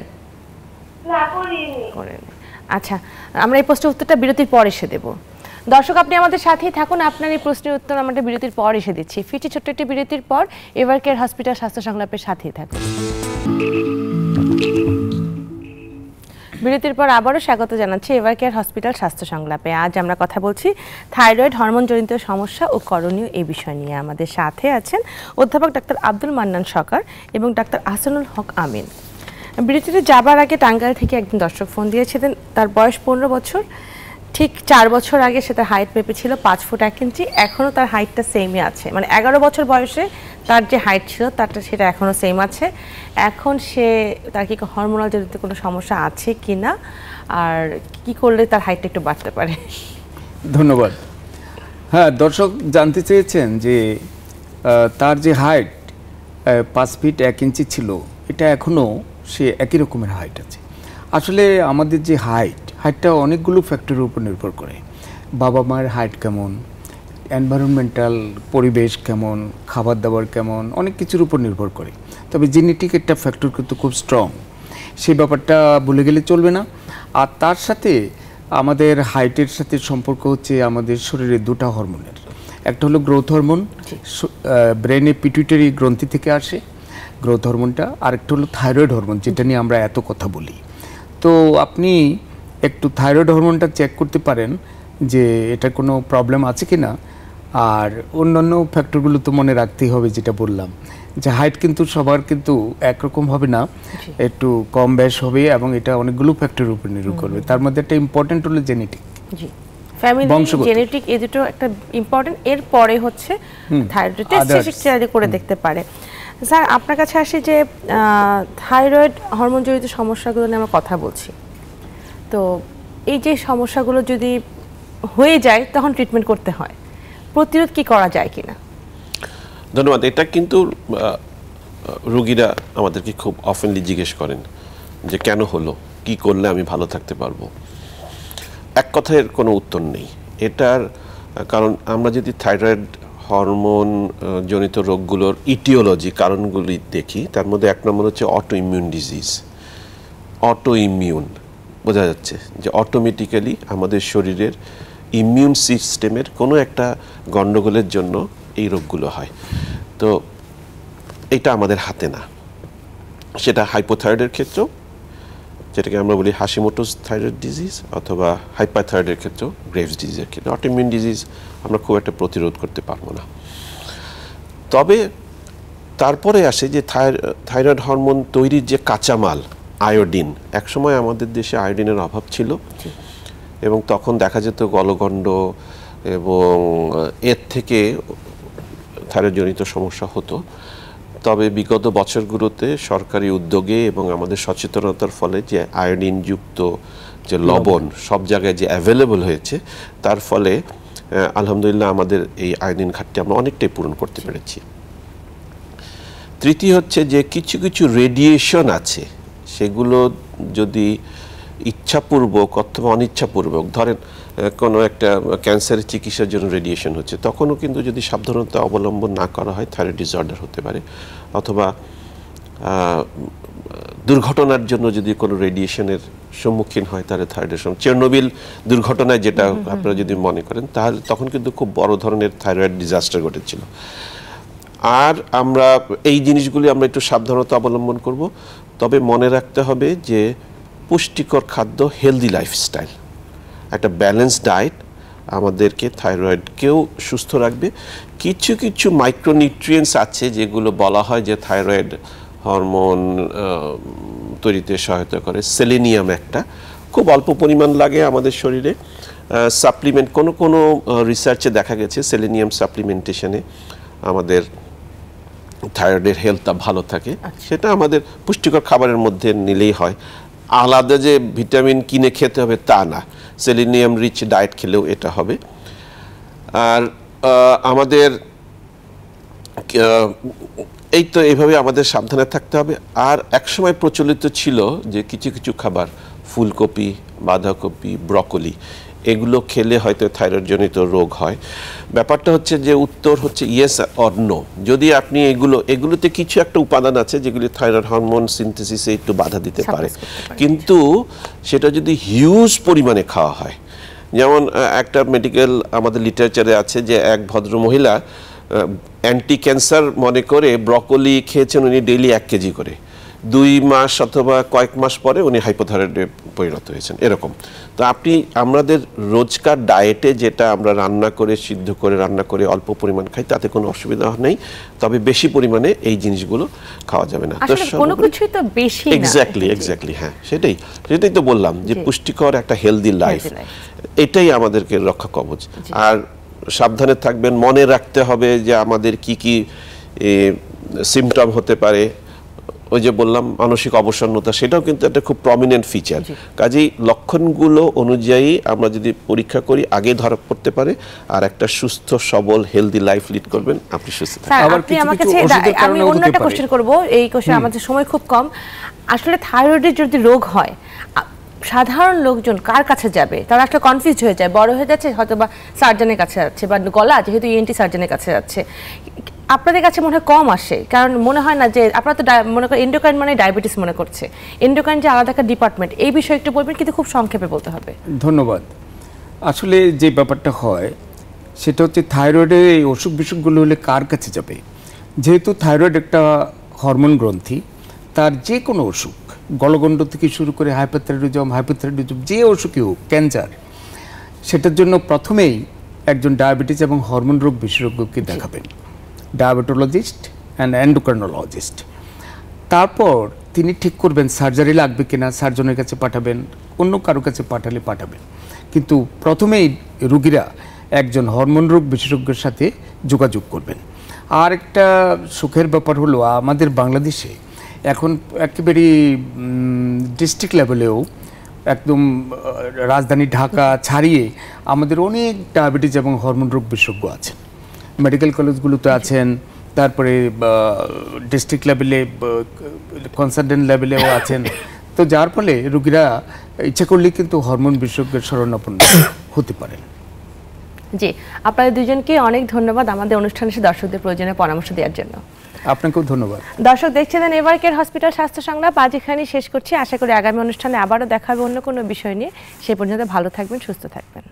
না, করিনি। করেন। আচ্ছা, আমরা এই প্রশ্নের উত্তরটা বিরতির পর এসে দেব। দর্শক আপনি আমাদের সাথেই থাকুন, আপনার এই প্রশ্নের উত্তর আমরা বিরতির পর এসে দিচ্ছি। ফিরছি ছোট্ট একটি বিরতির পর। এভারকেয়ার হসপিটাল স্বাস্থ্য সংলাপের সাথেই থাকুন। বিরতির পর আবারও স্বাগত জানাচ্ছি এভারকেয়ার হসপিটাল স্বাস্থ্য সংলাপে। আজ আমরা কথা বলছি থাইরয়েড হরমোনজনিত সমস্যা ও করণীয় এই বিষয় নিয়ে। আমাদের সাথে আছেন অধ্যাপক ডাক্তার আব্দুল মান্নান সরকার এবং ডাক্তার আহসানুল হক আমিন। বিরতিতে যাবার আগে টাঙ্গাইল থেকে একজন দর্শক ফোন দিয়েছিলেন। তার বয়স 15 বছর। ঠিক 4 বছর আগে সে তার হাইট মেপেছিল 5 ফুট 1 ইঞ্চি। এখনও তার হাইটটা সেমই আছে, মানে 11 বছর বয়সে তার যে হাইট ছিল তারটা সেটা এখনও সেম আছে। এখন তার কি হরমোনাল জনিত কোনো সমস্যা আছে কি না, আর কি করলে তার হাইটটা একটু বাড়তে পারে? ধন্যবাদ। হ্যাঁ, দর্শক জানতে চেয়েছেন যে তার যে হাইট 5 ফিট 1 ইঞ্চি ছিল, এটা এখনও সে একই রকমের হাইট আছে। আসলে আমাদের যে হাইটটা অনেকগুলো ফ্যাক্টরের উপর নির্ভর করে। বাবা মায়ের হাইট কেমন, এনভায়রনমেন্টাল পরিবেশ কেমন, খাবার দাবার কেমন, অনেক কিছুর উপর নির্ভর করে। তবে জেনেটিক একটা ফ্যাক্টর কিন্তু খুব স্ট্রং, সেই ব্যাপারটা ভুলে গেলে চলবে না। আর তার সাথে আমাদের হাইটের সাথে সম্পর্ক হচ্ছে আমাদের শরীরে দুটো হরমোনের, একটা হলো গ্রোথ হরমোন, ব্রেনে পিটুইটারি গ্রন্থি থেকে আসে গ্রোথ হরমোনটা, আর একটা হলো থাইরয়েড হরমোন, যেটা নিয়ে আমরা এত কথা বলি। তো আপনি একটু থাইরয়েড হরমোনটা চেক করতে পারেন যে এটা কোনো প্রবলেম আছে কি না। আর অন্যান্য ফ্যাক্টরগুলো তো মনে রাখতেই হবে, যেটা বললাম যে হাইট কিন্তু সবার কিন্তু একরকম হবে না, একটু কম বেশ হবে, এবং এটা অনেকগুলো ফ্যাক্টরের উপর নির্ভর করবে। তার মধ্যে একটা ইম্পর্টেন্ট হলো জেনেটিক, জি ফ্যামিলি জেনেটিক, এই দুটো একটা ইম্পর্টেন্ট। এর পরে হচ্ছে থাইরয়েড টেস্ট করে দেখতে পারে। স্যার আপনার কাছে আসি যে থাইরয়েড হরমোন জড়িত সমস্যাগুলো নিয়ে আমরা কথা বলছি, তো এই যে সমস্যাগুলো যদি হয়ে যায় তখন ট্রিটমেন্ট করতে হয়, প্রতিরোধ কি করা যায় কিনা? ধন্যবাদ। এটা কিন্তু রোগীরা আমাদেরকে খুব অফেনলি জিজ্ঞেস করেন যে কেন হলো, কি করলে আমি ভালো থাকতে পারবো। এক কথায় কোনো উত্তর নেই এটার, কারণ আমরা যদি থাইরয়েড হরমোন জনিত রোগগুলোর ইটিওলজি কারণগুলি দেখি, তার মধ্যে এক নম্বর হচ্ছে auto immune disease. Auto immune বোঝা যাচ্ছে যে অটোমেটিক্যালি আমাদের শরীরের ইমিউন সিস্টেমের কোনো একটা গণ্ডগোলের জন্য এই রোগগুলো হয়। তো এটা আমাদের হাতে না, সেটা হাইপোথাইরয়েডের ক্ষেত্রেও, যেটাকে আমরা বলি হাশিমোটোস থাইরয়েড ডিজিজ, অথবা হাইপারথাইরয়েডের ক্ষেত্রেও গ্রেভস ডিজিজের ক্ষেত্রে অটোইমিউন ডিজিজ আমরা খুব একটা প্রতিরোধ করতে পারবো না। তবে তারপরে আসে যে থাইরয়েড হরমোন তৈরির যে কাঁচামাল আয়োডিন, একসময় আমাদের দেশে আয়োডিনের অভাব ছিল এবং তখন দেখা যেত গলগণ্ড এবং এর থেকে থাইরয়েডজনিত সমস্যা হতো। তবে বিগত বছরগুলোতে সরকারি উদ্যোগে এবং আমাদের সচেতনতার ফলে যে আয়োডিনযুক্ত যে লবণ সব জায়গায় যে অ্যাভেলেবল হয়েছে, তার ফলে আলহামদুলিল্লাহ আমাদের এই আয়োডিন ঘাটতি আমরা অনেকটাই পূরণ করতে পেরেছি। তৃতীয় হচ্ছে যে কিছু কিছু রেডিয়েশন আছে, সেগুলো যদি ইচ্ছাপূর্বক অথবা অনিচ্ছাপূর্বক, ধরেন কোনো একটা ক্যান্সারের চিকিৎসার জন্য রেডিয়েশন হচ্ছে, তখনও কিন্তু যদি সাবধানতা অবলম্বন না করা হয় থাইরয়েড ডিসঅর্ডার হতে পারে। অথবা দুর্ঘটনার জন্য যদি কোনো রেডিয়েশনের সম্মুখীন হয় তাহলে থাইরয়েডের সমস্যা, চেরনোবিল দুর্ঘটনায় যেটা আপনারা যদি মনে করেন, তাহলে তখন কিন্তু খুব বড় ধরনের থাইরয়েড ডিজাস্টার ঘটেছিল। আর আমরা এই জিনিসগুলি আমরা একটু সাবধানতা অবলম্বন করব। তবে মনে রাখতে হবে যে পুষ্টিকর খাদ্য, হেলদি লাইফস্টাইল, একটা ব্যালেন্স ডায়েট আমাদেরকে থাইরয়েডকেও সুস্থ রাখবে। কিছু কিছু মাইক্রোনিউট্রিয়েন্টস আছে যেগুলো বলা হয় যে থাইরয়েড হরমোন তৈরিতে সহায়তা করে। সেলেনিয়াম একটা খুব অল্প পরিমাণ লাগে আমাদের শরীরে। সাপ্লিমেন্ট কোনো রিসার্চে দেখা গেছে সেলেনিয়াম সাপ্লিমেন্টেশনে আমাদের থাইরয়েডের হেলথটা ভালো থাকে। সেটা আমাদের পুষ্টিকর খাবারের মধ্যে নিলেই হয়, আলাদা যে ভিটামিন কিনে খেতে হবে তা না, সেলেনিয়াম রিচ ডায়েট খেলেও এটা হবে। আর আমাদের এই তো এইভাবে আমাদের সাবধানে থাকতে হবে। আর একসময় প্রচলিত ছিল যে কিছু কিছু খাবার, ফুলকপি, বাঁধাকপি, ব্রকলি, এগুলো খেলে হয়তো থাইরয়েডজনিত রোগ হয়। ব্যাপারটা হচ্ছে যে উত্তর হচ্ছে ইয়েস অর নো। যদি আপনি এগুলোতে কিছু একটা উপাদান আছে যেগুলি থাইরয়েড হরমোন সিনথেসিসে একটু বাধা দিতে পারে, কিন্তু সেটা যদি হিউজ পরিমাণে খাওয়া হয়, যেমন একটা মেডিকেল আমাদের লিটারেচারে আছে যে এক ভদ্র মহিলা অ্যান্টি ক্যান্সার মনে করে ব্রকলি খেয়েছেন উনি ডেইলি 1 কেজি করে, 2 মাস অথবা কয়েক মাস পরে উনি হাইপোথাইরয়েডে পরিণত হয়েছেন। এরকম তো আমাদের রোজকার ডায়েটে যেটা আমরা রান্না করে, সিদ্ধ করে, রান্না করে অল্প পরিমাণ খাই, তাতে কোনো অসুবিধা নেই। তবে বেশি পরিমাণে এই জিনিসগুলো খাওয়া যাবে না। তো কোনো কিছুই তো বেশি না। এক্স্যাক্টলি হ্যাঁ, সেটাই তো বললাম যে পুষ্টিকর একটা হেলদি লাইফ, এটাই আমাদেরকে রক্ষা কবচ। আর সাবধানে থাকবেন, মনে রাখতে হবে যে আমাদের কি কি সিমটম হতে পারে। ওই যে বললাম মানসিক অবসন্নতা, সেটাও কিন্তু একটা খুব প্রমিনেন্ট ফিচার। কাজেই লক্ষণগুলো অনুযায়ী আমরা যদি পরীক্ষা করি, আগে ধরা পড়তে পারে আর একটা সুস্থ সবল হেলদি লাইফ লিড করবেন, আপনি সুস্থ থাকবেন। আপনি আমার কাছে, আমি অন্য একটা কোশ্চেন করব, এই কোশ্চেন আমাদের সময় খুব কম। আসলে থাইরয়েডের যদি রোগ হয়, সাধারণ লোকজন কার কাছে যাবে? তারা একটা কনফিউজ হয়ে যায়, বড় হয়ে যাচ্ছে হয়তো বা সার্জনের কাছে যাচ্ছে, বা গলা যেহেতু ইএনটি সার্জনের কাছে যাচ্ছে। আপনাদের কাছে মনে হয় কম আসে, কারণ মনে হয় না যে আপনারা তো মনে করেন এন্ডোক্রাইন মানে ডায়াবেটিস মনে করছে, এন্ডোক্রাইন যে আলাদা একটা ডিপার্টমেন্ট, এই বিষয়ে একটু বলবেন, কিন্তু খুব সংক্ষেপে বলতে হবে। ধন্যবাদ। আসলে যে ব্যাপারটা হয় সেটা হচ্ছে থাইরয়েডের এই অসুখ বিসুখগুলো হলে কার কাছে যাবে। যেহেতু থাইরয়েড একটা হরমোন গ্রন্থি, তার যে কোনো অসুখ, গলগণ্ড থেকে শুরু করে হাইপারথাইরয়েডিজম, যে অসুখই হোক, ক্যান্সার, সেটার জন্য প্রথমেই একজন ডায়াবেটিস এবং হরমোন রোগ বিশেষজ্ঞকে দেখাবেন, ডায়াবেটোলজিস্ট অ্যান্ড এন্ডোক্রাইনোলজিস্ট। তারপর তিনি ঠিক করবেন সার্জারি লাগবে কিনা, সার্জনের কাছে পাঠাবেন, অন্য কারো কাছে পাঠালে পাঠাবেন। কিন্তু প্রথমেই রোগীরা একজন হরমোন রোগ বিশেষজ্ঞের সাথে যোগাযোগ করবেন। আর একটা সুখের ব্যাপার হলো আমাদের বাংলাদেশে এখন একেবারে ডিস্ট্রিক্ট লেভেলেও একদম রাজধানী ঢাকা ছাড়িয়ে আমাদের অনেক ডায়াবেটিস এবং হরমোন রোগ বিশেষজ্ঞ আছেন, মেডিকেল কলেজগুলোতে আছেন, তারপরে ডিস্ট্রিক্ট লেভেলে, কনসালটেন্ট লেভেলেও আছেন। তো যার ফলে রোগীরা ইচ্ছা করলে কিন্তু হরমোন বিশেষজ্ঞের শরণাপন্ন হতে পারেন। জি, আপনাদের দুজনকে অনেক ধন্যবাদ আমাদের অনুষ্ঠানে এসে দর্শকদের প্রয়োজনীয় পরামর্শ দেওয়ার জন্য। আপনাকেও ধন্যবাদ। দর্শক দেখছিলেন এভার কেয়ার হসপিটাল স্বাস্থ্য সংলাপ, আজ এখানেই শেষ করছি। আশা করি আগামী অনুষ্ঠানে আবারও দেখা হবে অন্য কোনো বিষয় নিয়ে। সে পর্যন্ত ভালো থাকবেন, সুস্থ থাকবেন।